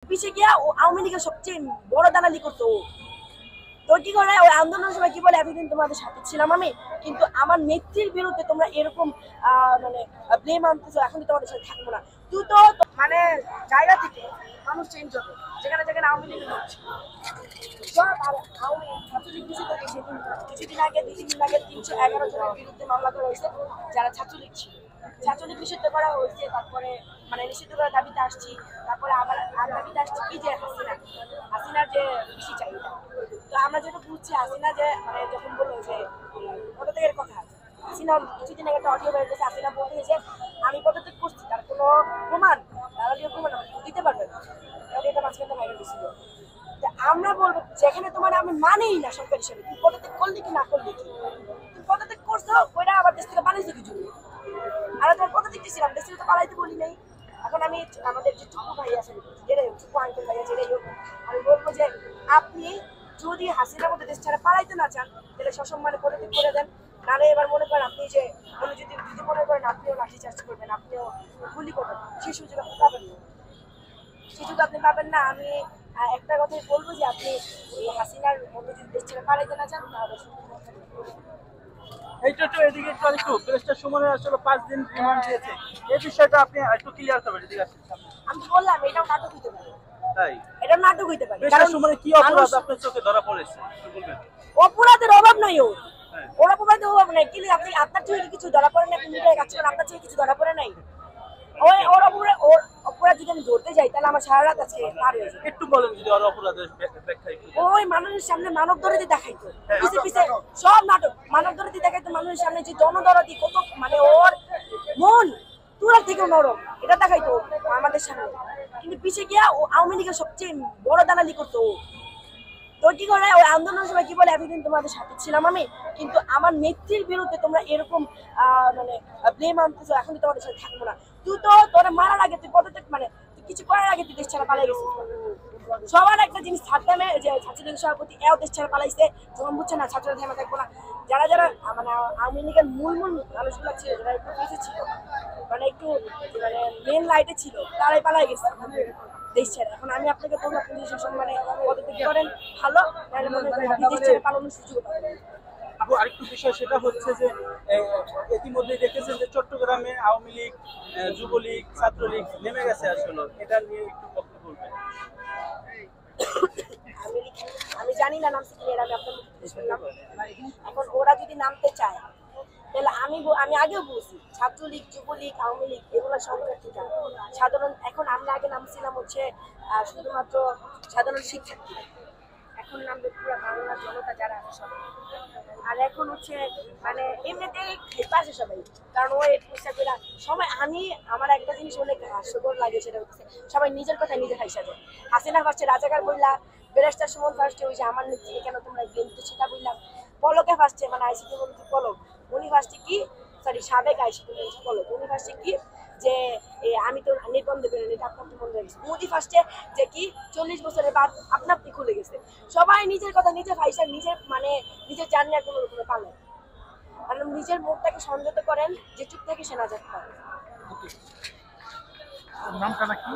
পিছিয়ে গিয়া ও আওয়ামী লীগের সবচেয়ে বড় দালালি করতো। তো কি করে ওই আন্দোলনের সময় কি বলে, এতদিন তোমাদের সাথে ছিলাম আমি, কিন্তু আমার নেত্রীর বিরুদ্ধে তোমরা এরকম মানে ব্লেম আনতেছো, এখন তোমাদের সাথে থাকবো না। তুই তো মানে জায়গা থেকে মানুষ চেঞ্জ হবে, যেখানে যেখানে আওয়ামী লীগ হচ্ছে কিছুদিন আগে 2-3 দিন আগে 311 জনের বিরুদ্ধে মামলা করা হয়েছে যারা ছাত্রলীগ ছিল। ছাত্রলীগ নিষিদ্ধ করা হয়েছে, তারপরে মানে নিষিদ্ধ করার দাবিতে আসছি, তারপরে আবার আর দাবিতে আসছি কি যে হাসিনার যে বেশি চাহিদা। তো আমরা যেটা বুঝছি, হাসিনা যে মানে যখন বললো যে পদত্যাগের কথা, হাসিনা কিছুদিন আগে একটা অডিও বের করেছে, হাসিনা বলতে যে আমি পদত্যাগ করছি, তার কোনো প্রমাণ অডিও প্রমাণ দিতে পারবে না, এটা মাঝখানে ভাইরাল দিয়েছিল। আমরা বলবো যেখানে তোমার আমি মানেই না সরকার হিসেবে, তুমি পদত্যাগ করলে কি না করলে কি, তুমি পদত্যাগ করছো ওইটা আবার দেশ থেকে পালাইছো কিছু, আর তোমার পদত্যাগ দিয়েছিলাম দেশ থেকে তো পালাইতে বলি নাই। এখন আমি আমাদের যে চুপু ভাই আছে, যেটাই হোক চুপু আঙ্কেল ভাই যেটাই হোক, আমি বলবো যে আপনি যদি হাসিনার মধ্যে দেশ ছাড়া পালাইতে না চান, তাহলে সসম্মানে পদত্যাগ করে দেন। নাহলে এবার মনে করেন আপনি যে যদি মনে করেন আপনিও লাঠি চার্জ করবেন, আপনিও গুলি করবেন, সেই সুযোগ আপনি পাবেন না, সুযোগ আপনি পাবেন না। আমি একটা কথাই বলবো যে আপনি হাসিনার মধ্যে যদি দেশ ছেড়ে পালাইতে না চান, তাহলে এইটা তো এদিকে একটু আরেকটু ব্যারিস্টার সুমনের আসলে 5 দিন রিমান্ড দিয়েছে, এই বিষয়টা আপনি একটু ক্লিয়ার করবেন এদিকে আসেন। আমি বললাম এটাও নাটক হইতে পারে, তাই এটা নাটক হইতে পারে। ব্যারিস্টার সুমনের কি অপরাধ আপনার চোখে ধরা পড়েছে একটু বলবেন? অপরাধের অভাব নাই ওর, হ্যাঁ। ওর অপরাধের অভাব নাই, কিন্তু আপনি আপনার চোখে কিছু ধরা পড়ে না, আপনি মিডিয়ায় কাজ করেন, আপনার চোখে কিছু ধরা পড়ে নাই। ওর অপরাধ যদি আমি ধরতে যাই, তাহলে আমার সারা রাত আজকে পার হয়ে যাবে। একটু বলেন যদি ওর অপরাধের ব্যাখ্যা একটু। ওই মানুষের সামনে মানব দরদি দেখাইতো, পিছে পিছে সব নাটক মানব দরদি দেখাইতো মানুষের সামনে, যে জনদরদি কত, মানে ওর মন তুলার থেকেও নরম, এটা দেখাইতো আমাদের সামনে। কিন্তু পিছে গিয়া ও আওয়ামী লীগের সবচেয়ে বড় দালালি করতো। তো কি করে ওই আন্দোলনের সময় কি বলে, এতদিন তোমাদের সাথে ছিলাম আমি, কিন্তু আমার নেত্রীর বিরুদ্ধে তোমরা এরকম মানে ব্লেম আনতেছো, এখন তোমাদের সাথে থাকবো না। তুই তো তোর মারার আগে তুই পদত্যাগ মানে তুই কিছু করার আগে তুই দেশ ছাড়া পালাই গেছিস। সবার একটা জিনিস ছাড়তামে, যে ছাত্রলীগের সভাপতি এও দেশ ছাড়া পালাইছে, যখন বুঝছে না ছাত্ররা থেমে থাকবো না। যারা যারা মানে আওয়ামী লীগের মূল মানুষগুলো ছিল, যারা একটু বেশি ছিল, মানে একটু মানে মেন লাইটে ছিল, তারাই পালাই গেছে দেশ ছেড়ে। এখন আমি আপনাকে বলবো, আপনি যদি সম্মানে পদত্যাগ করেন ভালো, নাহলে মনে করেন আপনি দেশ ছেড়ে পালানোর সুযোগ পাবেন। আপু আরেকটু বিষয় সেটা হচ্ছে যে ইতিমধ্যে দেখেছেন যে চট্টগ্রামে আওয়ামী লীগ, যুবলীগ, ছাত্রলীগ নেমে গেছে, আসলে এটা নিয়ে একটু বক্তব্য বলবেন। আমি জানি না নামছে কি, আমি আপনার মুখে শুনলাম। এখন ওরা যদি নামতে চায়, তাহলে আমি আগেও বলছি, ছাত্রলীগ, যুবলীগ, আওয়ামী লীগ এগুলো সংখ্যার ঠিকানা সাধারণ। এখন আমরা আগে নামছিলাম হচ্ছে শুধুমাত্র সাধারণ শিক্ষার্থী, এখন নামবে পুরো বাংলার জনতা যারা আছে সবাই। আর এখন হচ্ছে মানে এমনিতেই পাশে সবাই, কারণ ওই পয়সা করে সবাই। আমার একটা জিনিস অনেক হাস্যকর লাগে, সেটা হচ্ছে সবাই নিজের কথায় নিজে হাসা যায়। হাসিনা ফার্স্টে রাজাকার বললা, ব্যারিস্টার সুমন ফার্স্টে ওই যে আমার নেত্রী কেন তোমরা গেমতে সেটা বললাম, পলকে ফার্স্টে মানে আইসিটি মন্ত্রী পলক, উনি ফার্স্টে কি, সরি সাবেক আইসিটি মন্ত্রী পলক, উনি ফার্স্টে কি যে আমি তো নির্বন্ধ করে নিতে আপনার বন্ধ হয়ে গেছে। মোদি ফার্স্টে যে কি 40 বছরের বাদ আপনা আপনি খুলে গেছে। সবাই নিজের কথা নিজে ফাইসা, নিজের মানে নিজের জানি আর কোনো রকমে পালে, কারণ নিজের মুখটাকে সংযত করেন, যে চুপ থেকে সে না যাতে পারে। নামটা নাকি